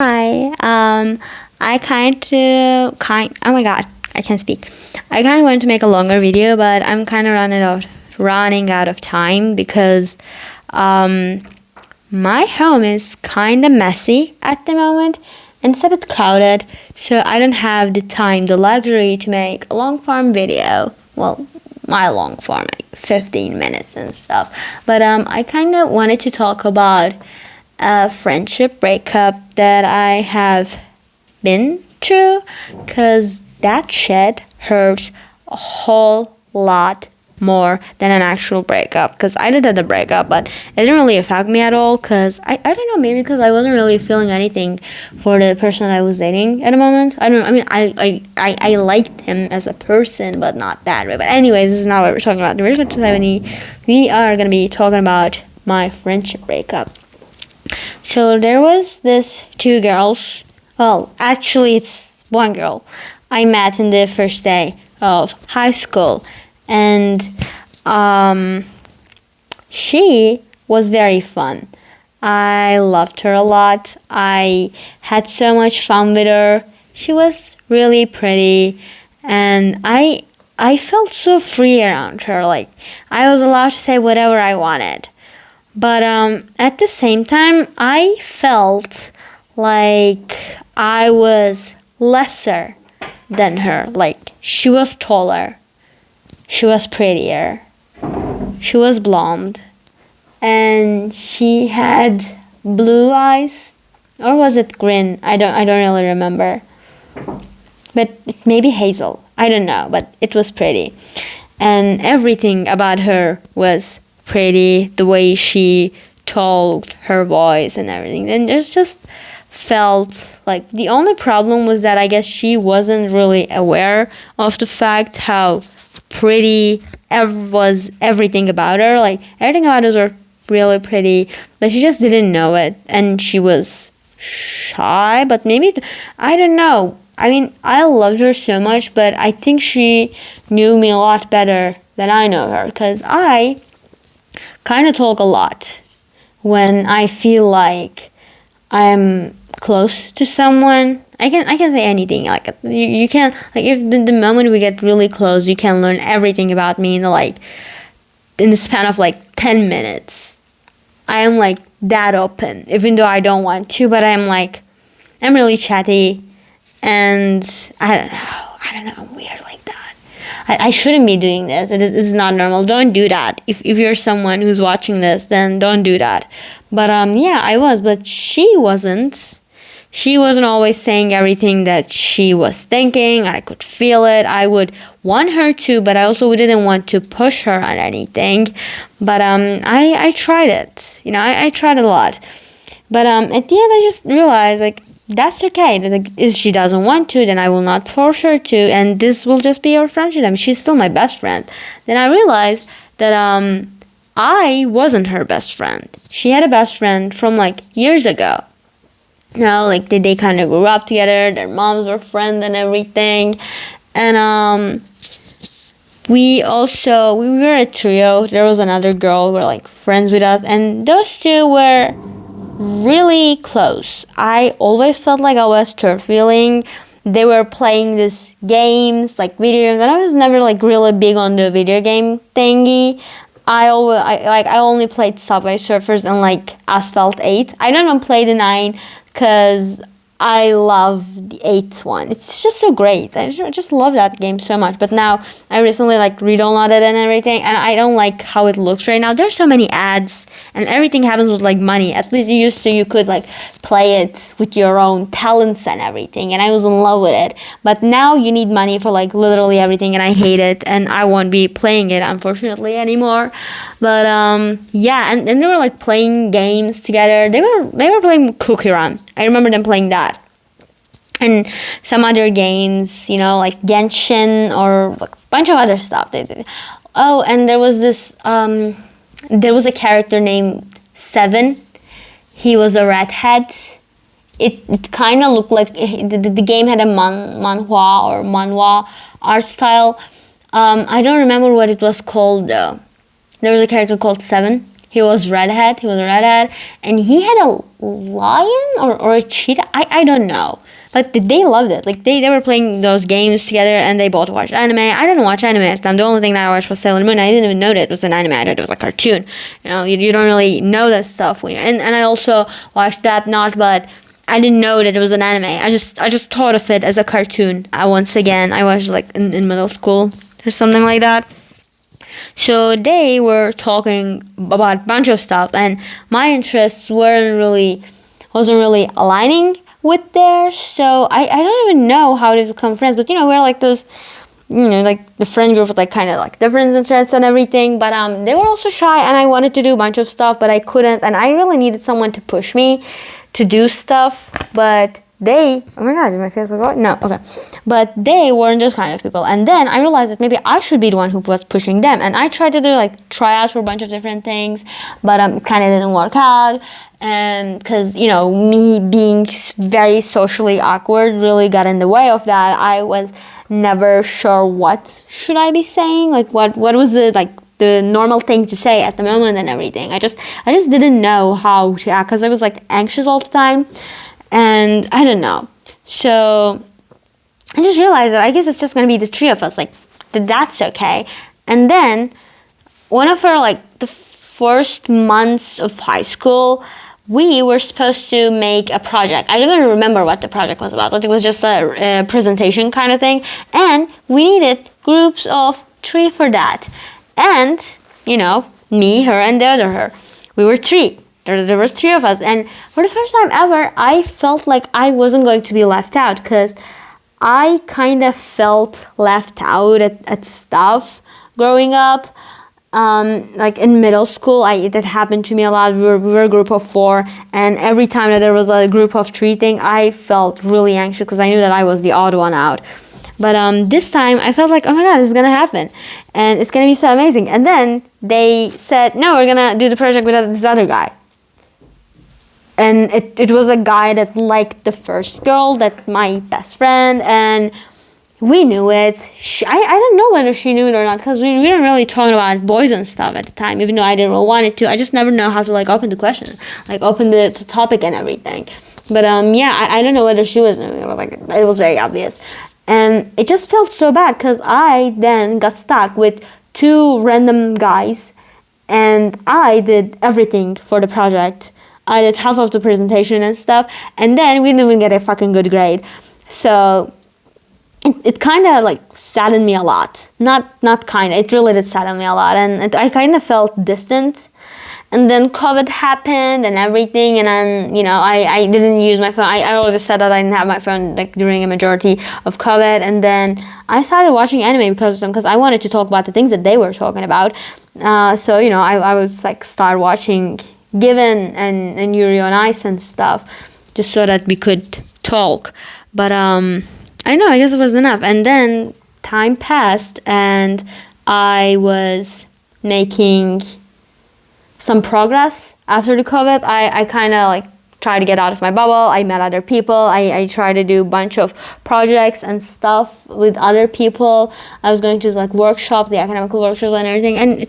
Hi. Oh my god, I can't speak. I kind of wanted to make a longer video, but I'm kind of running out of time because my home is kind of messy at the moment and it's a bit crowded, so I don't have the luxury to make a long form video. Well, my long form, like 15 minutes and stuff. But I kind of wanted to talk about a friendship breakup that I have been through, because that shit hurts a whole lot more than an actual breakup. Because I did have the breakup, but it didn't really affect me at all, because I don't know, maybe because I wasn't really feeling anything for the person that I was dating at the moment. I liked him as a person, but not that way. But anyways, this is not what we're talking about. The original timeeee, we are going to be talking about my friendship breakup. So there was this two girls. Well, actually it's one girl I met in the first day of high school, and she was very fun. I loved her a lot. I had so much fun with her. She was really pretty, and I felt so free around her. Like, I was allowed to say whatever I wanted. But at the same time, I felt like I was lesser than her. Like, she was taller, she was prettier, she was blonde, and she had blue eyes, or was it green? I don't really remember. But it may be hazel. I don't know, but it was pretty, and everything about her was pretty. The way she told, her voice and everything, and it just felt like the only problem was that I guess she wasn't really aware of the fact how pretty was everything about her. Like, everything about us were really pretty, but she just didn't know it, and she was shy. But maybe, I don't know, I mean, I loved her so much, but I think she knew me a lot better than I know her, because I kind of talk a lot when I feel like I'm close to someone. I can say anything. Like, you can, like, if the moment we get really close, you can learn everything about me in the span of 10 minutes. I am like that open, even though I don't want to, but I'm really chatty, and I don't know, I'm weird like that. I shouldn't be doing this. It is not normal. Don't do that. If you're someone who's watching this, then don't do that. But yeah, I was, but she wasn't. She wasn't always saying everything that she was thinking. I could feel it. I would want her to, but I also didn't want to push her on anything. But I tried it. I tried a lot. But at the end, I just realized, that's okay. If she doesn't want to, then I will not force her to, and this will just be our friendship. I mean, she's still my best friend. Then I realized that I wasn't her best friend. She had a best friend from years ago. They kind of grew up together. Their moms were friends and everything. And we were a trio. There was another girl who were friends with us, and those two were really close. I always felt like I was third wheeling. They were playing these games, video games, and I was never really big on the video game thingy. I only played Subway Surfers and Asphalt 8. I don't even play the 9 because I love the 8th one. It's just so great. I just love that game so much. But now I recently re-downloaded it and everything, and I don't like how it looks right now. There's so many ads, and everything happens with money. At least you could play it with your own talents and everything, and I was in love with it. But now you need money for literally everything, and I hate it, and I won't be playing it unfortunately anymore. But yeah, and they were playing games together. They were playing Cookie Run. I remember them playing that. And some other games, like Genshin or a bunch of other stuff they did. Oh, and there was this there was a character named Seven. He was a redhead. It kind of looked like the game had a manhwa art style. I don't remember what it was called though. There was a character called Seven. He was redhead. He was a redhead, and he had a lion or a cheetah. I don't know. But they loved it. Like they were playing those games together, and they both watched anime. I didn't watch anime at the time. The only thing that I watched was Sailor Moon. I didn't even know that it was an anime. I thought it was a cartoon. You know, you don't really know that stuff when you're, and I also watched that not, but I didn't know that it was an anime. I just thought of it as a cartoon. Once again, I was like in middle school or something like that. So they were talking about a bunch of stuff, and my interests wasn't really aligning with theirs. So I don't even know how to become friends. But we're like those, like the friend group with like kind of like different interests and everything. But they were also shy, and I wanted to do a bunch of stuff, but I couldn't, and I really needed someone to push me to do stuff. But oh my god, did my face look right? No, okay. But they weren't those kind of people. And then I realized that maybe I should be the one who was pushing them. And I tried to do like tryouts for a bunch of different things, but it kind of didn't work out. And because, me being very socially awkward really got in the way of that. I was never sure what should I be saying, like what was the normal thing to say at the moment and everything. I just didn't know how to act because I was like anxious all the time. And I don't know. So I just realized that I guess it's just going to be the three of us. Like, that's okay. And then one of our, like, the first months of high school, we were supposed to make a project. I don't even remember what the project was about, but it was just a presentation kind of thing. And we needed groups of 3 for that. And, me, her, and the other her. We were 3. There was 3 of us, and for the first time ever, I felt like I wasn't going to be left out, because I kind of felt left out at stuff growing up. Like in middle school, that happened to me a lot. We were a group of 4, and every time that there was a group of 3 thing, I felt really anxious because I knew that I was the odd one out. But this time, I felt like, oh my god, this is going to happen. And it's going to be so amazing. And then they said, no, we're going to do the project with this other guy. And it was a guy that liked the first girl, that my best friend, and we knew it. I don't know whether she knew it or not, because we didn't really talk about boys and stuff at the time, even though I didn't really want it to. I just never know how to like open the question, like open the topic and everything. But I don't know whether she was knowing it, like it was very obvious. And it just felt so bad, because I then got stuck with 2 random guys, and I did everything for the project. I did half of the presentation and stuff, and then we didn't even get a fucking good grade. So it kind of like saddened me a lot. Not kind of, it really did sadden me a lot, and I kind of felt distant. And then COVID happened and everything, and then I didn't use my phone. I already said that I didn't have my phone like during a majority of COVID, and then I started watching anime because of them, because I wanted to talk about the things that they were talking about. So I would like start watching Given and Yuri on Ice and stuff, just so that we could talk. But I don't know, I guess it was enough. And then time passed, and I was making some progress after the COVID. I kind of like tried to get out of my bubble. I met other people. I tried to do a bunch of projects and stuff with other people. I was going to like workshops, the academical workshops and everything, and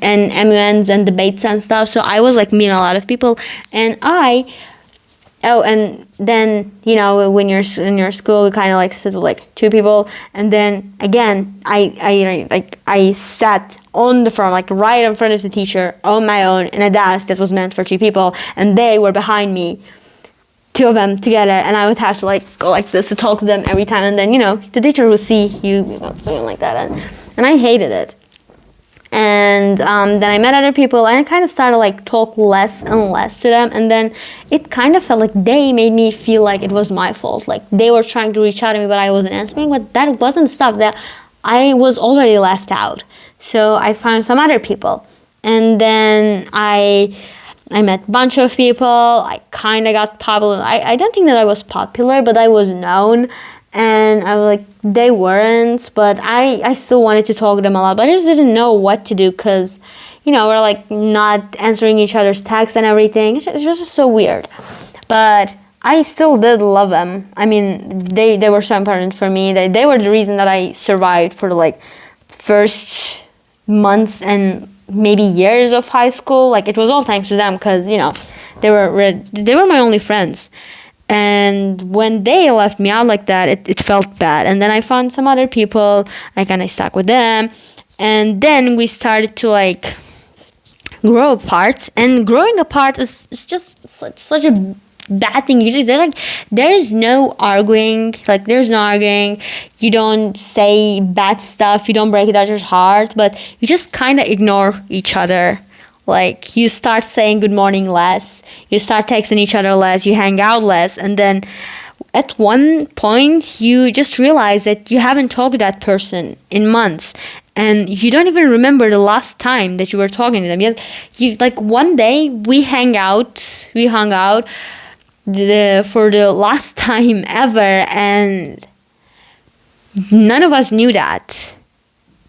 and MUNs and debates and stuff. So I was like meeting a lot of people, and and then when you're in your school, you kind of like sit with like 2 people, and then again I sat on the front, like right in front of the teacher, on my own, in a desk that was meant for 2 people, and they were behind me, 2 of them together, and I would have to like go like this to talk to them every time, and then the teacher would see you something like that, and I hated it. And then I met other people, and I kind of started like talk less and less to them, and then it kind of felt like they made me feel like it was my fault, like they were trying to reach out to me but I wasn't answering. But that wasn't stuff that I was already left out. So I found some other people, and then I met a bunch of people. I kind of got popular. I don't think that I was popular, but I was known. And I was like, they weren't, but I still wanted to talk to them a lot, but I just didn't know what to do, because, we're like not answering each other's texts and everything. It's just so weird. But I still did love them. I mean, they were so important for me. They were the reason that I survived for the like first months and maybe years of high school. Like, it was all thanks to them, because, you know, they were my only friends. And when they left me out like that, it felt bad. And then I found some other people. I kind of stuck with them. And then we started to, like, grow apart. And growing apart is just such a bad thing you do. There is no arguing. Like, there's no arguing. You don't say bad stuff. You don't break each other's heart. But you just kind of ignore each other. Like, you start saying good morning less. You start texting each other less. You hang out less. And then at one point, you just realize that you haven't talked to that person in months. And you don't even remember the last time that you were talking to them. You like, one day, we hung out for the last time ever. And none of us knew that.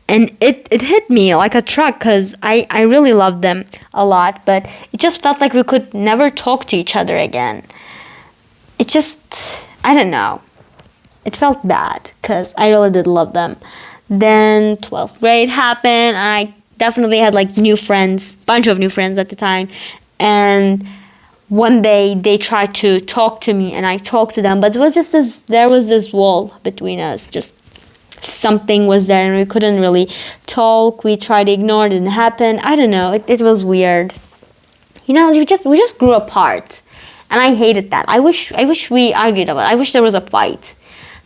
And it hit me like a truck, because I really loved them a lot. But it just felt like we could never talk to each other again. It just, I don't know. It felt bad, because I really did love them. Then 12th grade happened. And I definitely had, like, new friends. Bunch of new friends at the time. And one day they tried to talk to me. And I talked to them. But it was just there was this wall between us. Just something was there, and we couldn't really talk. We tried to ignore it, didn't happen. I don't know. It was weird. You know, we just grew apart, and I hated that. I wish we argued about it. I wish there was a fight,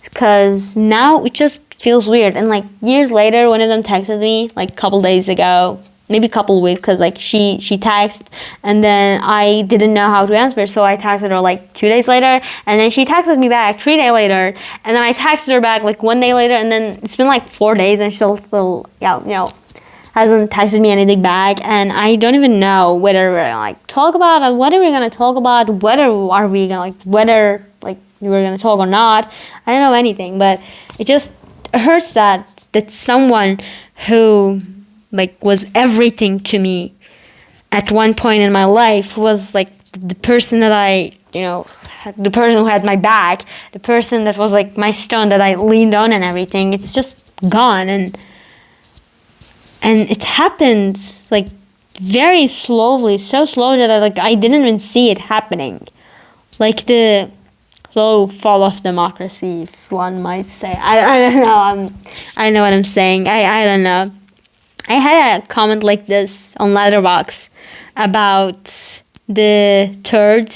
because now it just feels weird. And, like, years later, one of them texted me, like, a couple days ago, maybe a couple weeks, because, like, she texted, and then I didn't know how to answer, so I texted her, like, 2 days later, and then she texted me back 3 days later, and then I texted her back, like, 1 day later, and then it's been, like, 4 days, and she still hasn't texted me anything back. And I don't even know whether we're gonna, like, talk about it, what are we gonna talk about, whether are we gonna, like, whether, like, we were gonna talk or not. I don't know anything, but it just hurts that someone who, like, was everything to me at one point in my life was, like, the person that I, the person who had my back, the person that was, like, my stone that I leaned on and everything. It's just gone. And it happened, like, very slowly, so slow that I didn't even see it happening. Like, the slow fall of democracy, if one might say. I don't know. I know what I'm saying. I don't know. I had a comment like this on Letterboxd about the third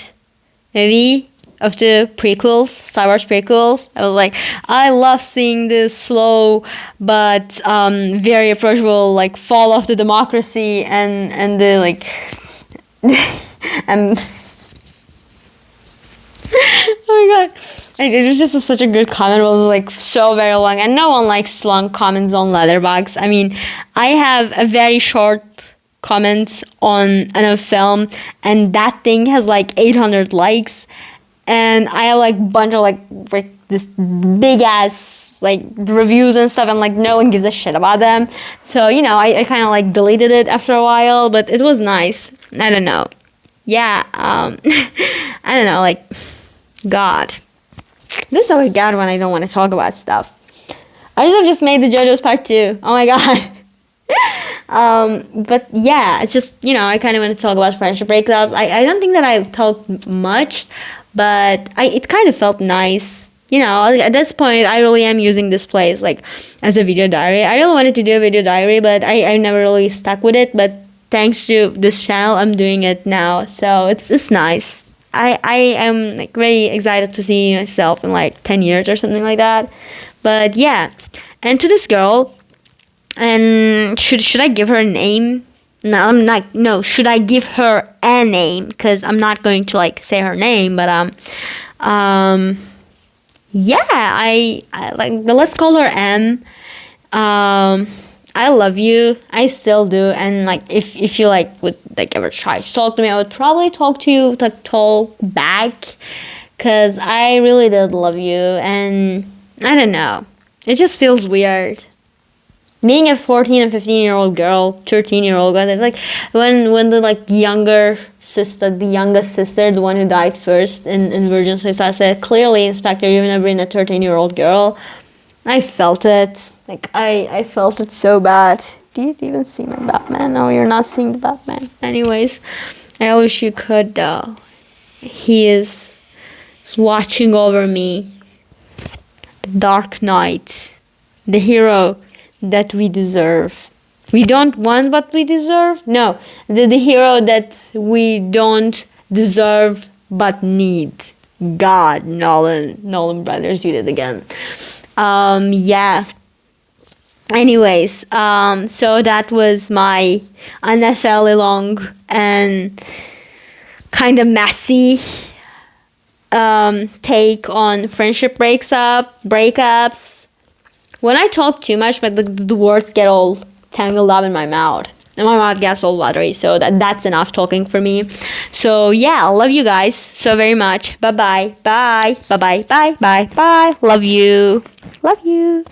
movie of the prequels, Star Wars prequels. I was like, I love seeing this slow but very approachable, like, fall of the democracy and the, like, and oh my god, it was just such a good comment. It was, like, so very long, and no one likes long comments on Letterboxd. I mean, I have a very short comment on a film, and that thing has, like, 800 likes, and I have, like, a bunch of, like this big ass, like, reviews and stuff, and, like, no one gives a shit about them. So, I kind of, like, deleted it after a while, but it was nice. I don't know. Yeah, I don't know, like, God. This is always God when I don't want to talk about stuff. I just made the JoJo's part 2. Oh my god. But yeah, it's just, I kind of want to talk about friendship breakups. I don't think that I've talked much, but it kind of felt nice. At this point, I really am using this place, like, as a video diary. I really wanted to do a video diary, but I never really stuck with it. But thanks to this channel, I'm doing it now. So it's nice. I am, like, very excited to see myself in, like, 10 years or something like that. But yeah, and to this girl, and should I give her a name? No, I'm not. No, should I give her a name? Because I'm not going to, like, say her name. But yeah, I like. Let's call her M. I love you. I still do. And, like, if you, like, would, like, ever try to talk to me, I would probably talk to you, like, talk back, because I really did love you. And I don't know, it just feels weird being a 14 and 15-year-old girl, 13-year-old girl. Like, when the, like, youngest sister, the one who died first in Virgin Suicide, said, clearly, Inspector, you've never been a 13-year-old girl. I felt it. Like, I felt it so bad. Do you even see my Batman? No, you're not seeing the Batman. Anyways, I wish you could though. He is watching over me. The Dark Knight. The hero that we deserve. We don't want what we deserve? No. The hero that we don't deserve but need. God, Nolan brothers, you did again. Yeah. Anyways, so that was my unnecessarily long and kind of messy take on friendship breakups. When I talk too much, but the words get all tangled up in my mouth. And my mouth gets all watery, so that's enough talking for me. So yeah, I love you guys so very much. Bye-bye. Bye. Bye-bye. Bye. Bye. Bye. Love you. Love you.